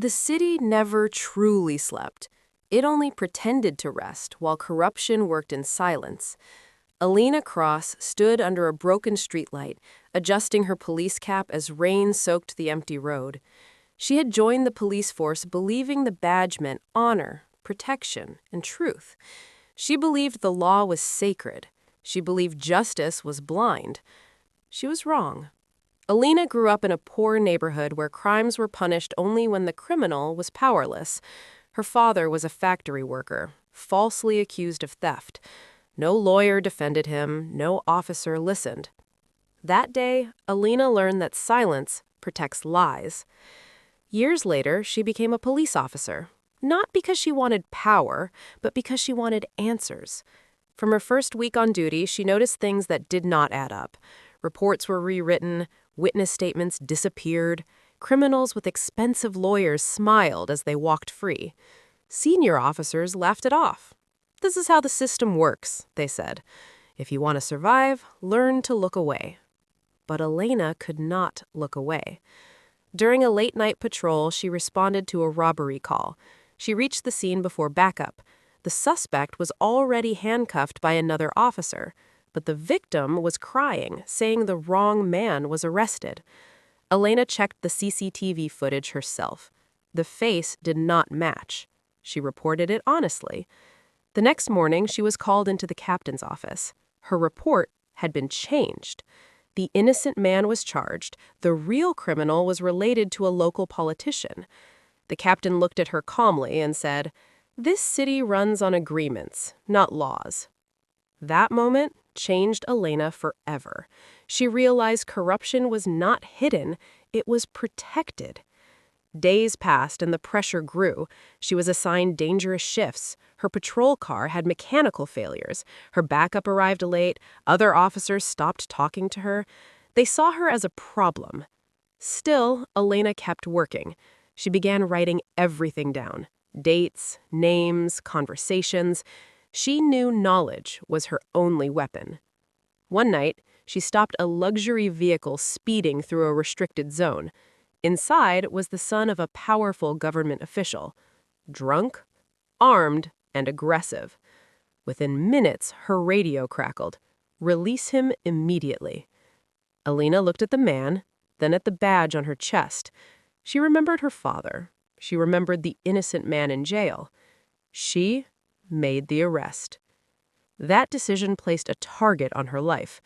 The city never truly slept. It only pretended to rest while corruption worked in silence. Alina Cross stood under a broken streetlight, adjusting her police cap as rain soaked the empty road. She had joined the police force believing the badge meant honor, protection, and truth. She believed the law was sacred. She believed justice was blind. She was wrong. Alina grew up in a poor neighborhood where crimes were punished only when the criminal was powerless. Her father was a factory worker, falsely accused of theft. No lawyer defended him, no officer listened. That day, Alina learned that silence protects lies. Years later, she became a police officer, not because she wanted power, but because she wanted answers. From her first week on duty, she noticed things that did not add up. Reports were rewritten, witness statements disappeared, criminals with expensive lawyers smiled as they walked free. Senior officers laughed it off. "This is how the system works," they said. "If you want to survive, learn to look away." But Alina could not look away. During a late-night patrol, she responded to a robbery call. She reached the scene before backup. The suspect was already handcuffed by another officer, but the victim was crying, saying the wrong man was arrested. Alina checked the CCTV footage herself. The face did not match. She reported it honestly. The next morning, she was called into the captain's office. Her report had been changed. The innocent man was charged. The real criminal was related to a local politician. The captain looked at her calmly and said, "This city runs on agreements, not laws." That moment changed Alina forever. She realized corruption was not hidden, it was protected. Days passed and the pressure grew. She was assigned dangerous shifts. Her patrol car had mechanical failures. Her backup arrived late. Other officers stopped talking to her. They saw her as a problem. Still, Alina kept working. She began writing everything down. Dates, names, conversations. She knew knowledge was her only weapon. One night, she stopped a luxury vehicle speeding through a restricted zone. Inside was the son of a powerful government official, drunk, armed, and aggressive. Within minutes, her radio crackled. "Release him immediately." Alina looked at the man, then at the badge on her chest. She remembered her father. She remembered the innocent man in jail. She made the arrest. That decision placed a target on her life.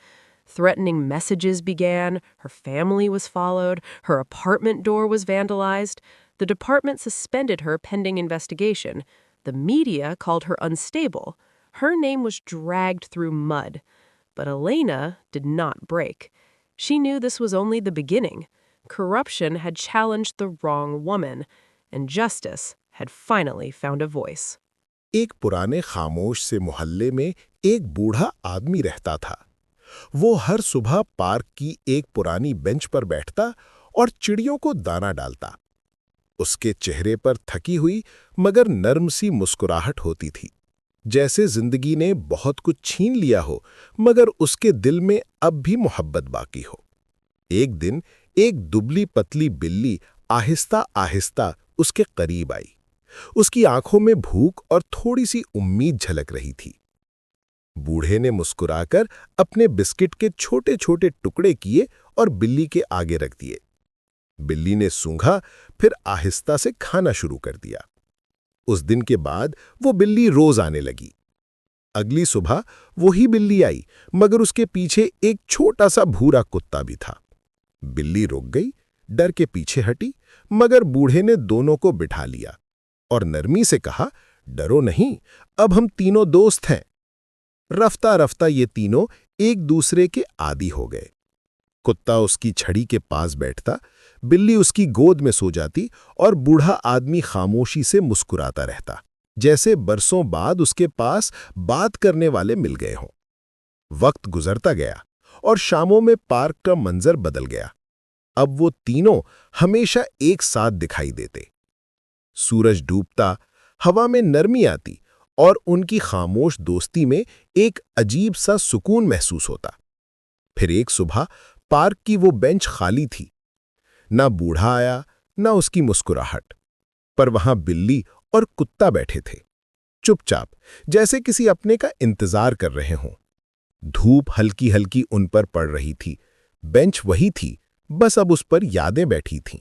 Threatening messages began, her family was followed, her apartment door was vandalized. The department suspended her pending investigation. The media called her unstable. Her name was dragged through mud. But Alina did not break. She knew this was only the beginning. Corruption had challenged the wrong woman, and justice had finally found a voice. एक पुराने खामोश से मोहल्ले में एक बूढ़ा आदमी रहता था। वो हर सुबह पार्क की एक पुरानी बेंच पर बैठता और चिड़ियों को दाना डालता। उसके चेहरे पर थकी हुई मगर नर्म सी मुस्कुराहट होती थी, जैसे जिंदगी ने बहुत कुछ छीन लिया हो मगर उसके दिल में अब भी मोहब्बत बाकी हो। एक दिन एक दुबली पतली बिल्ली आहिस्ता आहिस्ता उसके करीब आई। उसकी आंखों में भूख और थोड़ी सी उम्मीद झलक रही थी। बूढ़े ने मुस्कुराकर अपने बिस्किट के छोटे छोटे टुकड़े किए और बिल्ली के आगे रख दिए। बिल्ली ने सूंघा, फिर आहिस्ता से खाना शुरू कर दिया। उस दिन के बाद वो बिल्ली रोज आने लगी। अगली सुबह वही बिल्ली आई, मगर उसके पीछे एक छोटा सा भूरा कुत्ता भी था। बिल्ली रुक गई, डर के पीछे हटी, मगर बूढ़े ने दोनों को बिठा लिया और नरमी से कहा, "डरो नहीं, अब हम तीनों दोस्त हैं।" रफ्ता रफ्ता ये तीनों एक दूसरे के आदी हो गए। कुत्ता उसकी छड़ी के पास बैठता, बिल्ली उसकी गोद में सो जाती और बूढ़ा आदमी खामोशी से मुस्कुराता रहता, जैसे बरसों बाद उसके पास बात करने वाले मिल गए हों। वक्त गुजरता गया और शामों में पार्क का मंजर बदल गया। अब वो तीनों हमेशा एक साथ दिखाई देते। सूरज डूबता, हवा में नरमी आती और उनकी खामोश दोस्ती में एक अजीब सा सुकून महसूस होता। फिर एक सुबह पार्क की वो बेंच खाली थी। ना बूढ़ा आया, ना उसकी मुस्कुराहट। पर वहां बिल्ली और कुत्ता बैठे थे, चुपचाप, जैसे किसी अपने का इंतजार कर रहे हों। धूप हल्की हल्की उन पर पड़ रही थी। बेंच वही थी, बस अब उस पर यादें बैठी थीं।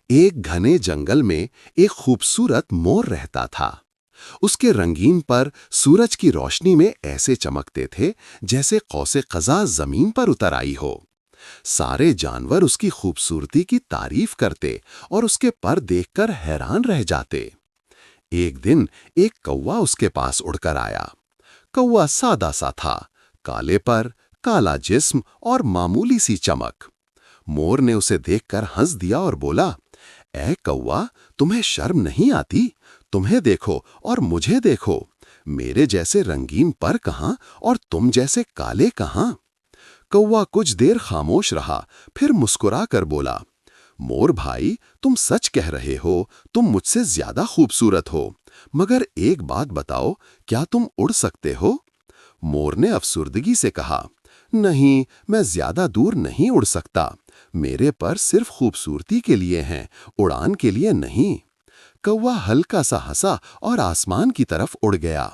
एक घने जंगल में एक खूबसूरत मोर रहता था। उसके रंगीन पर सूरज की रोशनी में ऐसे चमकते थे जैसे कौसे कज़ा जमीन पर उतर आई हो। सारे जानवर उसकी खूबसूरती की तारीफ करते और उसके पर देखकर हैरान रह जाते। एक दिन एक कौवा उसके पास उड़कर आया। कौवा सादा सा था, काले पर, काला जिस्म और मामूली सी चमक। मोर ने उसे देखकर हंस दिया और बोला, ऐ कौवा, तुम्हें शर्म नहीं आती? तुम्हें देखो और मुझे देखो। मेरे जैसे रंगीन पर कहाँ और तुम जैसे काले कहाँ? कौवा कुछ देर खामोश रहा, फिर मुस्कुरा कर बोला, मोर भाई, तुम सच कह रहे हो, तुम मुझसे ज्यादा खूबसूरत हो। मगर एक बात बताओ, क्या तुम उड़ सकते हो? मोर ने अफसुर्दगी से कहा, नहीं, मैं ज्यादा दूर नहीं उड़ सकता। मेरे पर सिर्फ खूबसूरती के लिए हैं, उड़ान के लिए नहीं। कौवा हल्का सा हंसा और आसमान की तरफ उड़ गया।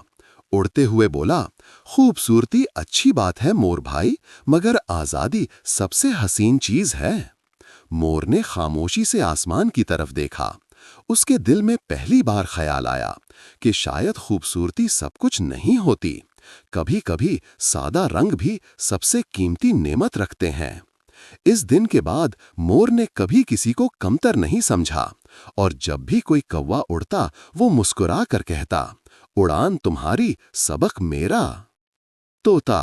उड़ते हुए बोला, खूबसूरती अच्छी बात है मोर भाई, मगर आजादी सबसे हसीन चीज है। मोर ने खामोशी से आसमान की तरफ देखा। उसके दिल में पहली बार ख्याल आया कि शायद खूबसूरती सब कुछ नहीं होती, कभी कभी सादा रंग भी सबसे कीमती नेमत रखते हैं। इस दिन के बाद मोर ने कभी किसी को कमतर नहीं समझा, और जब भी कोई कौवा उड़ता वो मुस्कुरा कर कहता, उड़ान तुम्हारी, सबक मेरा। तोता।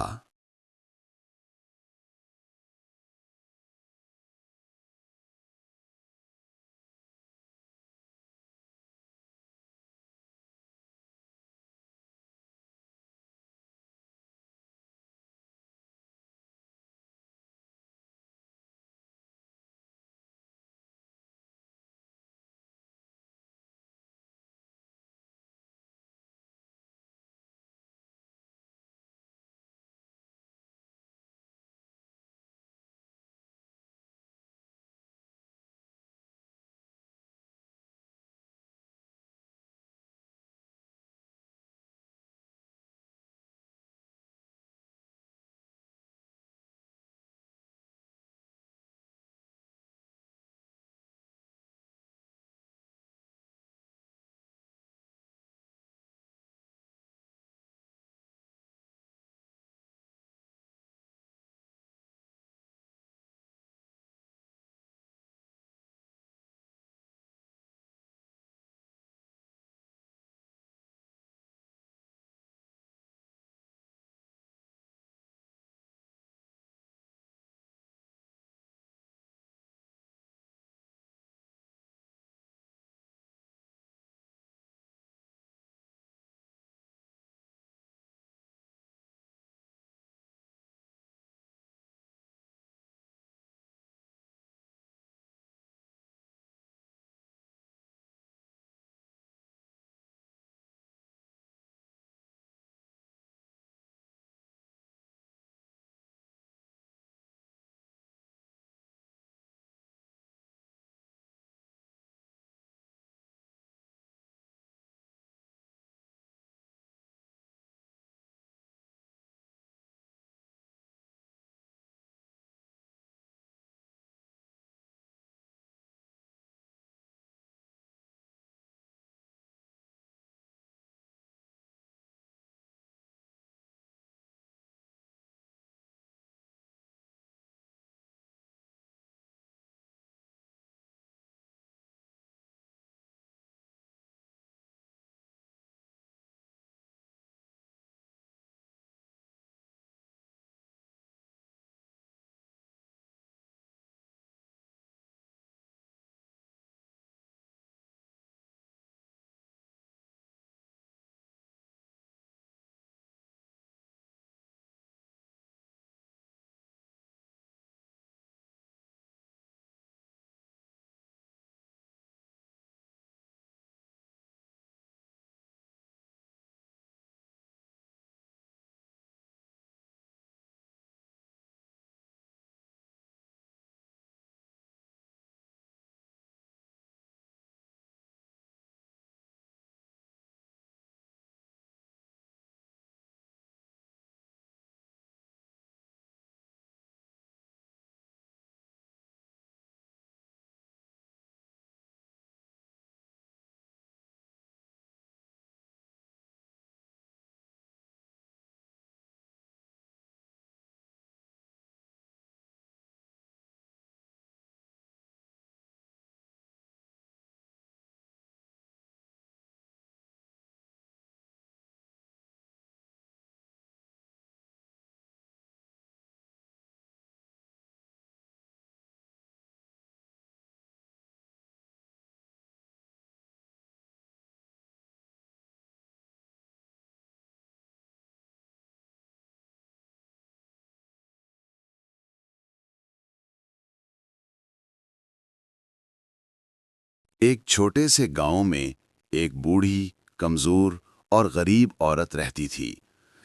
एक छोटे से गांव में एक बूढ़ी, कमजोर और गरीब औरत रहती थी,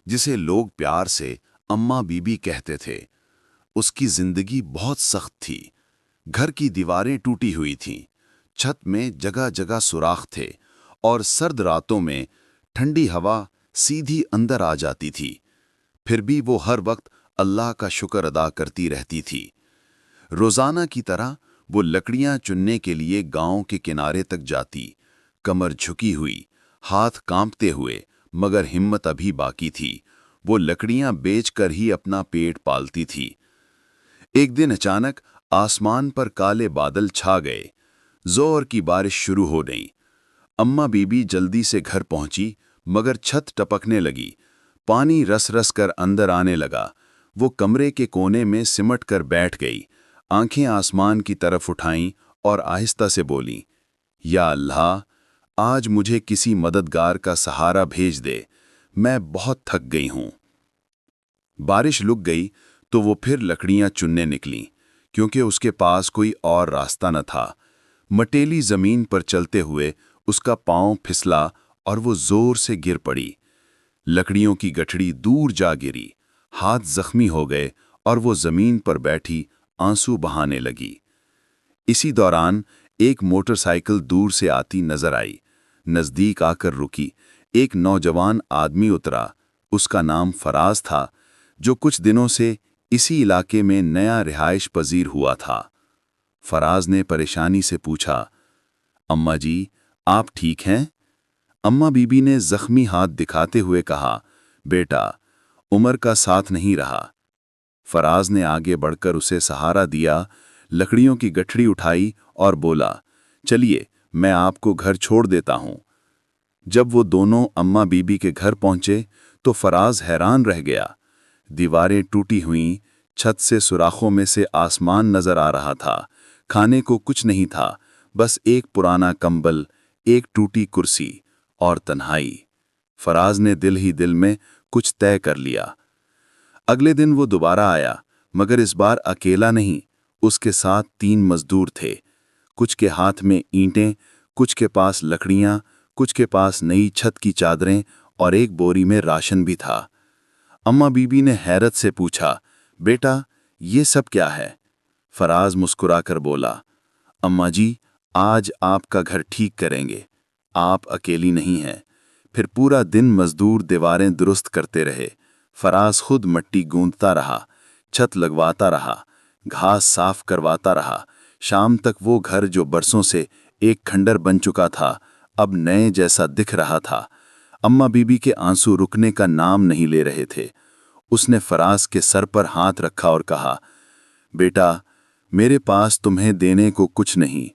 जिसे लोग प्यार से अम्मा बीबी कहते थे। उसकी जिंदगी बहुत सख्त थी। घर की दीवारें टूटी हुई थीं, छत में जगह जगह सुराख थे और सर्द रातों में ठंडी हवा सीधी अंदर आ जाती थी। फिर भी वो हर वक्त अल्लाह का शुक्र अदा करती रहती थी। रोजाना की तरह वो लकड़ियां चुनने के लिए गांव के किनारे तक जाती, कमर झुकी हुई, हाथ कांपते हुए, मगर हिम्मत अभी बाकी थी। वो लकड़ियां बेचकर ही अपना पेट पालती थी। एक दिन अचानक आसमान पर काले बादल छा गए, जोर की बारिश शुरू हो गई। अम्मा बीबी जल्दी से घर पहुंची, मगर छत टपकने लगी, पानी रस रस कर अंदर आने लगा। वो कमरे के कोने में सिमट कर बैठ गई, आंखें आसमान की तरफ उठाईं और आहिस्ता से बोली, या अल्लाह, आज मुझे किसी मददगार का सहारा भेज दे, मैं बहुत थक गई हूं। बारिश रुक गई तो वो फिर लकड़ियां चुनने निकली, क्योंकि उसके पास कोई और रास्ता न था। मटेली जमीन पर चलते हुए उसका पांव फिसला और वो जोर से गिर पड़ी। लकड़ियों की गठड़ी दूर जा गिरी, हाथ जख्मी हो गए और वो जमीन पर बैठी आंसू बहाने लगी। इसी दौरान एक मोटरसाइकिल दूर से आती नजर आई। नजदीक आकर रुकी। एक नौजवान आदमी उतरा। उसका नाम फराज था, जो कुछ दिनों से इसी इलाके में नया रिहाइश पजीर हुआ था। फराज ने परेशानी से पूछा, अम्मा जी, आप ठीक हैं? अम्मा बीबी ने जख्मी हाथ दिखाते हुए कहा, बेटा, उम्र का साथ नहीं रहा। फराज ने आगे बढ़कर उसे सहारा दिया, लकड़ियों की गठड़ी उठाई और बोला, चलिए, मैं आपको घर छोड़ देता हूं। जब वो दोनों अम्मा बीबी के घर पहुंचे तो फराज हैरान रह गया। दीवारें टूटी हुईं, छत से सुराखों में से आसमान नजर आ रहा था। खाने को कुछ नहीं था, बस एक पुराना कंबल, एक टूटी कुर्सी और तन्हाई। फराज ने दिल ही दिल में कुछ तय कर लिया। अगले दिन वो दोबारा आया, मगर इस बार अकेला नहीं, उसके साथ 3 मजदूर थे। कुछ के हाथ में ईंटें, कुछ के पास लकड़ियां, कुछ के पास नई छत की चादरें और एक बोरी में राशन भी था। अम्मा बीबी ने हैरत से पूछा, बेटा, ये सब क्या है? फराज मुस्कुराकर बोला, अम्मा जी, आज आपका घर ठीक करेंगे, आप अकेली नहीं हैं। फिर पूरा दिन मजदूर दीवारें दुरुस्त करते रहे। फराज खुद मट्टी गूंदता रहा, छत लगवाता रहा, घास साफ करवाता रहा। शाम तक वो घर जो बरसों से एक खंडर बन चुका था, अब नए जैसा दिख रहा था। अम्मा बीबी के आंसू रुकने का नाम नहीं ले रहे थे। उसने फराज के सर पर हाथ रखा और कहा, बेटा, मेरे पास तुम्हें देने को कुछ नहीं,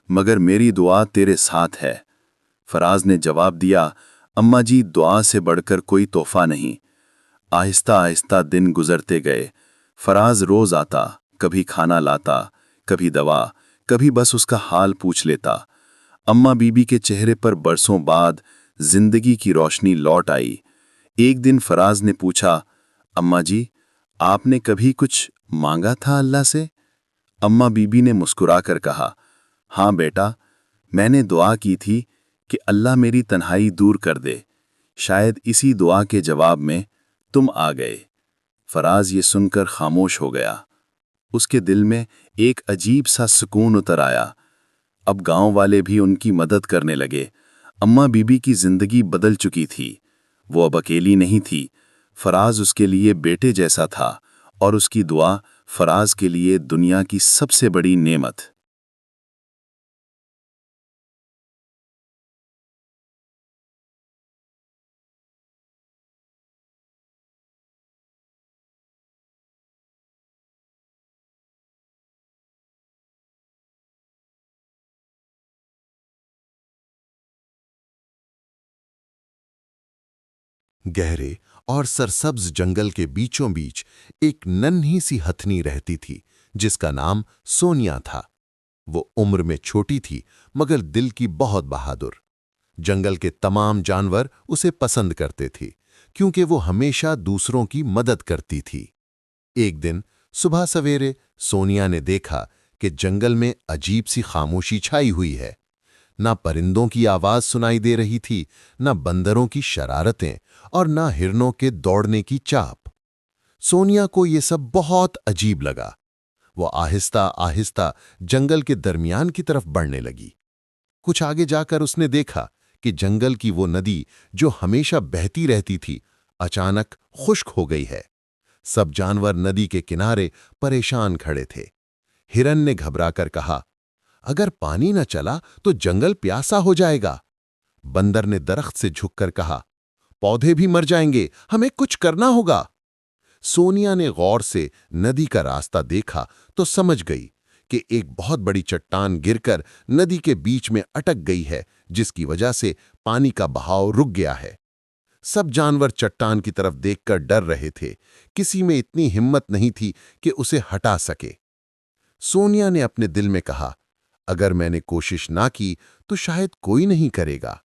मगर मेरी दुआ तेरे साथ है। फराज ने जवाब दिया, अम्मा जी, दुआ से बढ़कर कोई तोहफा नहीं। आहिस्ता आहिस्ता दिन गुजरते गए। फराज रोज आता, कभी खाना लाता, कभी दवा, कभी बस उसका हाल पूछ लेता। अम्मा बीबी के चेहरे पर बरसों बाद जिंदगी की रोशनी लौट आई। एक दिन फराज ने पूछा, अम्मा जी, आपने कभी कुछ मांगा था अल्लाह से? अम्मा बीबी ने मुस्कुराकर कहा, हाँ बेटा, मैंने दुआ की थी कि अल्लाह मेरी तन्हाई दूर कर दे। शायद इसी दुआ के जवाब में तुम आ गए। फराज ये सुनकर खामोश हो गया। उसके दिल में एक अजीब सा सुकून उतर आया। अब गांव वाले भी उनकी मदद करने लगे। अम्मा बीबी की जिंदगी बदल चुकी थी। वो अब अकेली नहीं थी। फराज उसके लिए बेटे जैसा था और उसकी दुआ फराज के लिए दुनिया की सबसे बड़ी नेमत। गहरे और सरसब्ज जंगल के बीचों बीच एक नन्ही सी हथनी रहती थी, जिसका नाम सोनिया था। वो उम्र में छोटी थी, मगर दिल की बहुत बहादुर। जंगल के तमाम जानवर उसे पसंद करते थे, क्योंकि वो हमेशा दूसरों की मदद करती थी। एक दिन सुबह सवेरे सोनिया ने देखा कि जंगल में अजीब सी खामोशी छाई हुई है। ना परिंदों की आवाज सुनाई दे रही थी, ना बंदरों की शरारतें और ना हिरनों के दौड़ने की चाप। सोनिया को ये सब बहुत अजीब लगा। वो आहिस्ता आहिस्ता जंगल के दरमियान की तरफ बढ़ने लगी। कुछ आगे जाकर उसने देखा कि जंगल की वो नदी जो हमेशा बहती रहती थी अचानक खुश्क हो गई है। सब जानवर नदी के किनारे परेशान खड़े थे। हिरन ने घबराकर कहा, अगर पानी न चला तो जंगल प्यासा हो जाएगा। बंदर ने दरख्त से झुककर कहा, पौधे भी मर जाएंगे, हमें कुछ करना होगा। सोनिया ने गौर से नदी का रास्ता देखा तो समझ गई कि एक बहुत बड़ी चट्टान गिरकर नदी के बीच में अटक गई है, जिसकी वजह से पानी का बहाव रुक गया है। सब जानवर चट्टान की तरफ देखकर डर रहे थे। किसी में इतनी हिम्मत नहीं थी कि उसे हटा सके। सोनिया ने अपने दिल में कहा, अगर मैंने कोशिश ना की तो शायद कोई नहीं करेगा।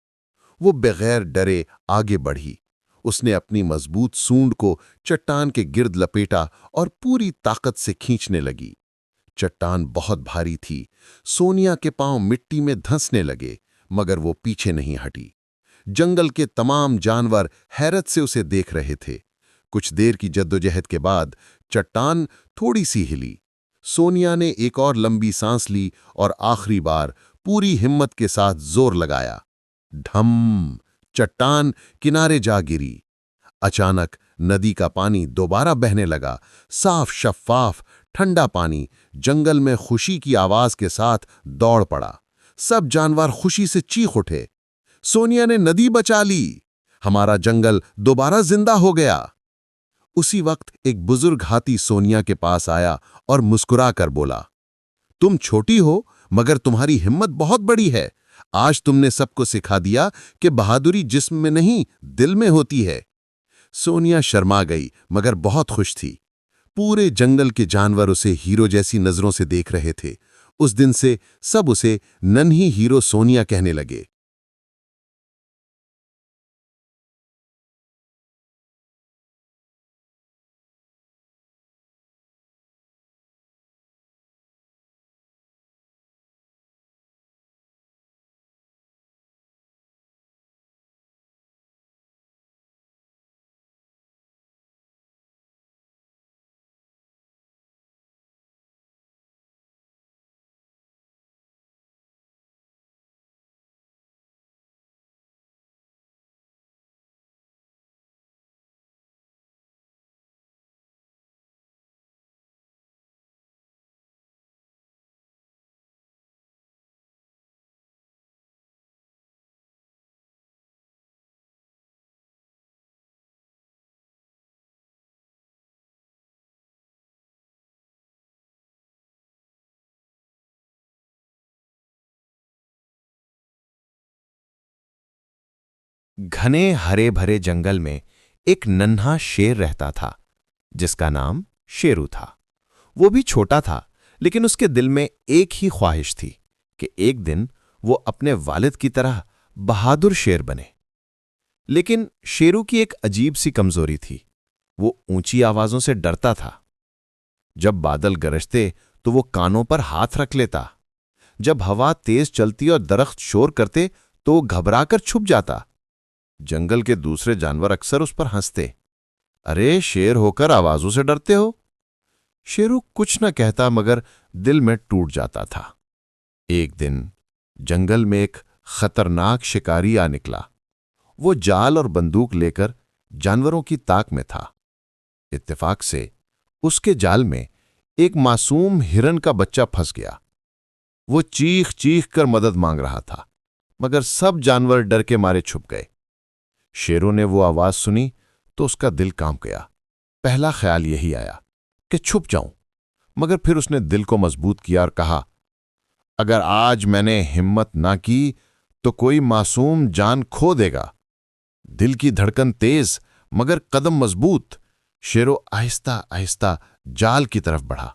वो बगैर डरे आगे बढ़ी। उसने अपनी मजबूत सूंड को चट्टान के गिर्द लपेटा और पूरी ताकत से खींचने लगी। चट्टान बहुत भारी थी। सोनिया के पांव मिट्टी में धंसने लगे, मगर वो पीछे नहीं हटी। जंगल के तमाम जानवर हैरत से उसे देख रहे थे। कुछ देर की जद्दोजहद के बाद चट्टान थोड़ी सी हिली। सोनिया ने एक और लंबी सांस ली और आखिरी बार पूरी हिम्मत के साथ जोर लगाया। ढम! चट्टान किनारे जा गिरी। अचानक नदी का पानी दोबारा बहने लगा। साफ शफ्फाफ ठंडा पानी जंगल में खुशी की आवाज के साथ दौड़ पड़ा। सब जानवर खुशी से चीख उठे, सोनिया ने नदी बचा ली, हमारा जंगल दोबारा जिंदा हो गया। उसी वक्त एक बुजुर्ग हाथी सोनिया के पास आया और मुस्कुराकर बोला, तुम छोटी हो मगर तुम्हारी हिम्मत बहुत बड़ी है। आज तुमने सबको सिखा दिया कि बहादुरी जिस्म में नहीं दिल में होती है। सोनिया शर्मा गई मगर बहुत खुश थी। पूरे जंगल के जानवर उसे हीरो जैसी नजरों से देख रहे थे। उस दिन से सब उसे नन्ही हीरो सोनिया कहने लगे। घने हरे भरे जंगल में एक नन्हा शेर रहता था जिसका नाम शेरू था। वो भी छोटा था, लेकिन उसके दिल में एक ही ख्वाहिश थी कि एक दिन वो अपने वालिद की तरह बहादुर शेर बने। लेकिन शेरू की एक अजीब सी कमजोरी थी, वो ऊंची आवाजों से डरता था। जब बादल गरजते तो वो कानों पर हाथ रख लेता। जब हवा तेज चलती और दरख्त शोर करते तो वो घबराकर छुप जाता। जंगल के दूसरे जानवर अक्सर उस पर हंसते, अरे शेर होकर आवाजों से डरते हो। शेरू कुछ न कहता मगर दिल में टूट जाता था। एक दिन जंगल में एक खतरनाक शिकारी आ निकला। वो जाल और बंदूक लेकर जानवरों की ताक में था। इत्तेफाक से उसके जाल में एक मासूम हिरन का बच्चा फंस गया। वो चीख चीख कर मदद मांग रहा था, मगर सब जानवर डर के मारे छुप गए। शेरों ने वो आवाज सुनी तो उसका दिल कांप गया। पहला ख्याल यही आया कि छुप जाऊं, मगर फिर उसने दिल को मजबूत किया और कहा, अगर आज मैंने हिम्मत ना की तो कोई मासूम जान खो देगा। दिल की धड़कन तेज मगर कदम मजबूत। शेरों आहिस्ता आहिस्ता जाल की तरफ बढ़ा।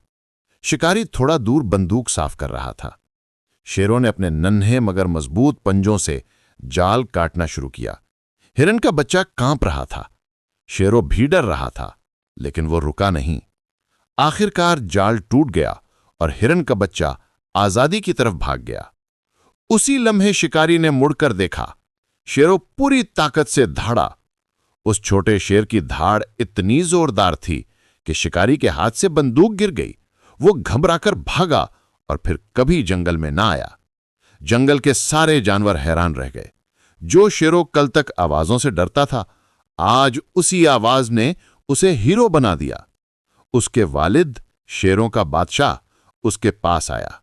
शिकारी थोड़ा दूर बंदूक साफ कर रहा था। शेरों ने अपने नन्हे मगर मजबूत पंजों से जाल काटना शुरू किया। हिरन का बच्चा कांप रहा था। शेरों भी डर रहा था, लेकिन वो रुका नहीं। आखिरकार जाल टूट गया और हिरन का बच्चा आजादी की तरफ भाग गया। उसी लम्हे शिकारी ने मुड़कर देखा। शेरों पूरी ताकत से धाड़ा। उस छोटे शेर की धाड़ इतनी जोरदार थी कि शिकारी के हाथ से बंदूक गिर गई। वो घबराकर भागा और फिर कभी जंगल में ना आया। जंगल के सारे जानवर हैरान रह गए। जो शेरों कल तक आवाजों से डरता था, आज उसी आवाज ने उसे हीरो बना दिया। उसके वालिद, शेरों का बादशाह, उसके पास आया,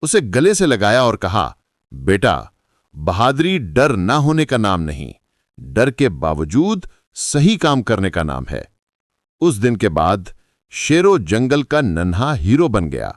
उसे गले से लगाया और कहा, बेटा, बहादुरी डर ना होने का नाम नहीं, डर के बावजूद सही काम करने का नाम है। उस दिन के बाद शेरो जंगल का नन्हा हीरो बन गया।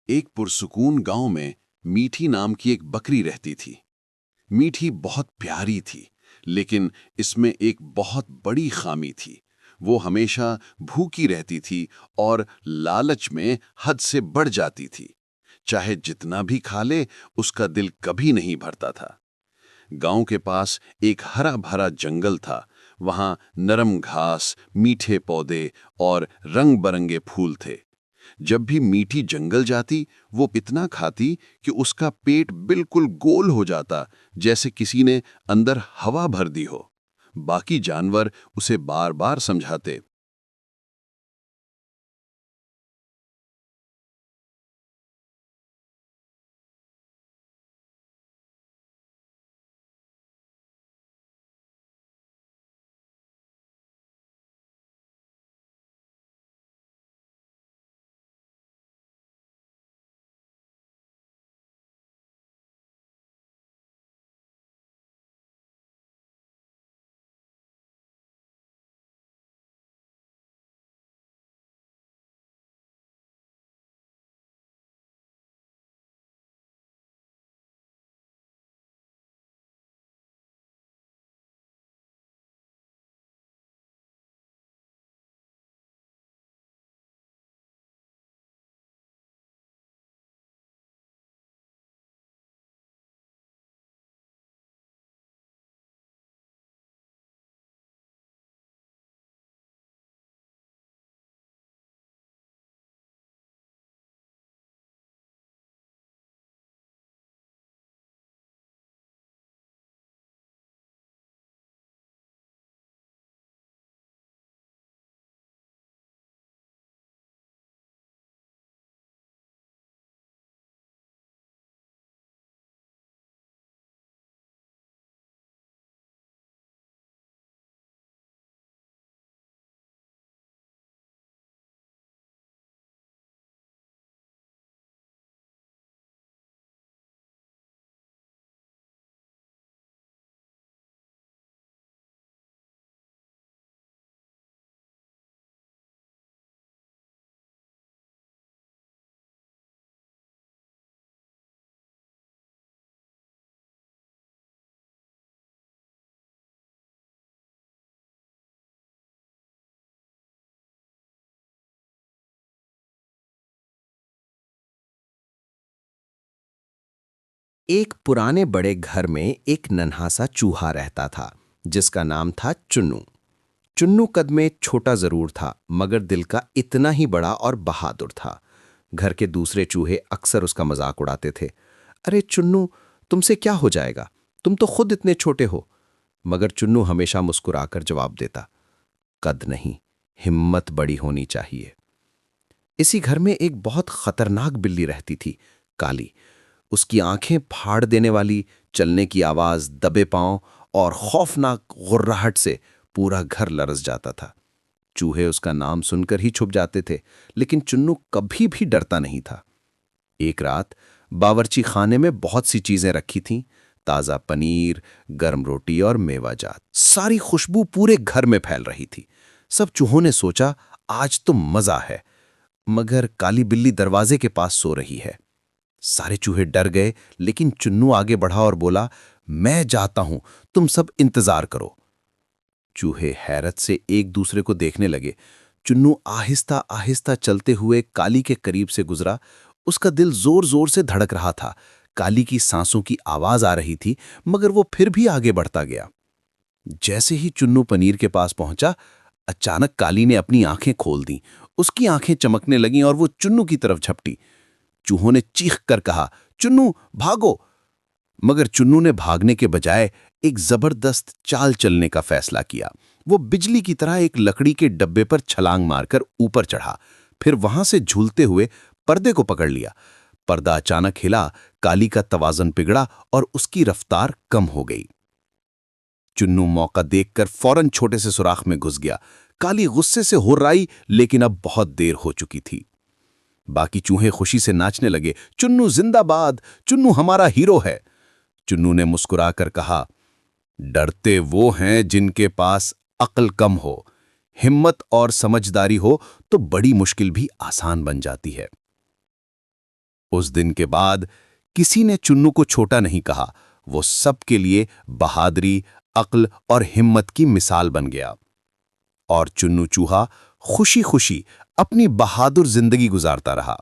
एक पुरसुकून गांव में मीठी नाम की एक बकरी रहती थी। मीठी बहुत प्यारी थी, लेकिन इसमें एक बहुत बड़ी खामी थी। वो हमेशा भूखी रहती थी और लालच में हद से बढ़ जाती थी। चाहे जितना भी खा ले, उसका दिल कभी नहीं भरता था। गांव के पास एक हरा भरा जंगल था। वहां नरम घास, मीठे पौधे और रंग बरंगे फूल थे। जब भी मीठी जंगल जाती, वो इतना खाती कि उसका पेट बिल्कुल गोल हो जाता, जैसे किसी ने अंदर हवा भर दी हो। बाकी जानवर उसे बार बार समझाते, एक पुराने बड़े घर में एक नन्हा सा चूहा रहता था, जिसका नाम था चुन्नू। चुन्नू कद में छोटा जरूर था, मगर दिल का इतना ही बड़ा और बहादुर था। घर के दूसरे चूहे अक्सर उसका मजाक उड़ाते थे। अरे चुन्नू, तुमसे क्या हो जाएगा, तुम तो खुद इतने छोटे हो। मगर चुन्नू हमेशा मुस्कुराकर जवाब देता, कद नहीं, हिम्मत बड़ी होनी चाहिए। इसी घर में एक बहुत खतरनाक बिल्ली रहती थी, काली। उसकी आंखें फाड़ देने वाली, चलने की आवाज, दबे पांव और खौफनाक गुर्राहट से पूरा घर लरस जाता था। चूहे उसका नाम सुनकर ही छुप जाते थे, लेकिन चुन्नू कभी भी डरता नहीं था। एक रात बावर्ची खाने में बहुत सी चीजें रखी थीं, ताजा पनीर, गर्म रोटी और मेवाजात। सारी खुशबू पूरे घर में फैल रही थी। सब चूहों ने सोचा, आज तो मजा है। मगर काली बिल्ली दरवाजे के पास सो रही है। सारे चूहे डर गए, लेकिन चुन्नू आगे बढ़ा और बोला, मैं जाता हूं, तुम सब इंतजार करो। चूहे हैरत से एक दूसरे को देखने लगे। चुन्नू आहिस्ता आहिस्ता चलते हुए काली के करीब से गुजरा। उसका दिल जोर जोर से धड़क रहा था। काली की सांसों की आवाज आ रही थी, मगर वो फिर भी आगे बढ़ता गया। जैसे ही चुन्नू पनीर के पास पहुंचा, अचानक काली ने अपनी आंखें खोल दी। उसकी आंखें चमकने लगीं और वो चुन्नू की तरफ झपटी। चूहों ने चीख कर कहा, चुन्नू भागो! मगर चुन्नू ने भागने के बजाय एक जबरदस्त चाल चलने का फैसला किया। वो बिजली की तरह एक लकड़ी के डब्बे पर छलांग मारकर ऊपर चढ़ा, फिर वहां से झूलते हुए पर्दे को पकड़ लिया। पर्दा अचानक हिला, काली का तवाज़ुन बिगड़ा और उसकी रफ्तार कम हो गई। चुन्नू मौका देखकर फौरन छोटे से सुराख में घुस गया। काली गुस्से से हुर्राई, लेकिन अब बहुत देर हो चुकी थी। बाकी चूहे खुशी से नाचने लगे। चुन्नू जिंदाबाद, चुन्नू हमारा हीरो है। चुन्नू ने मुस्कुराकर कहा, डरते वो हैं जिनके पास अक्ल कम हो। हिम्मत और समझदारी हो तो बड़ी मुश्किल भी आसान बन जाती है। उस दिन के बाद किसी ने चुन्नू को छोटा नहीं कहा। वो सबके लिए बहादुरी, अक्ल और हिम्मत की मिसाल बन गया। और चुन्नू चूहा खुशी खुशी अपनी बहादुर जिंदगी गुजारता रहा।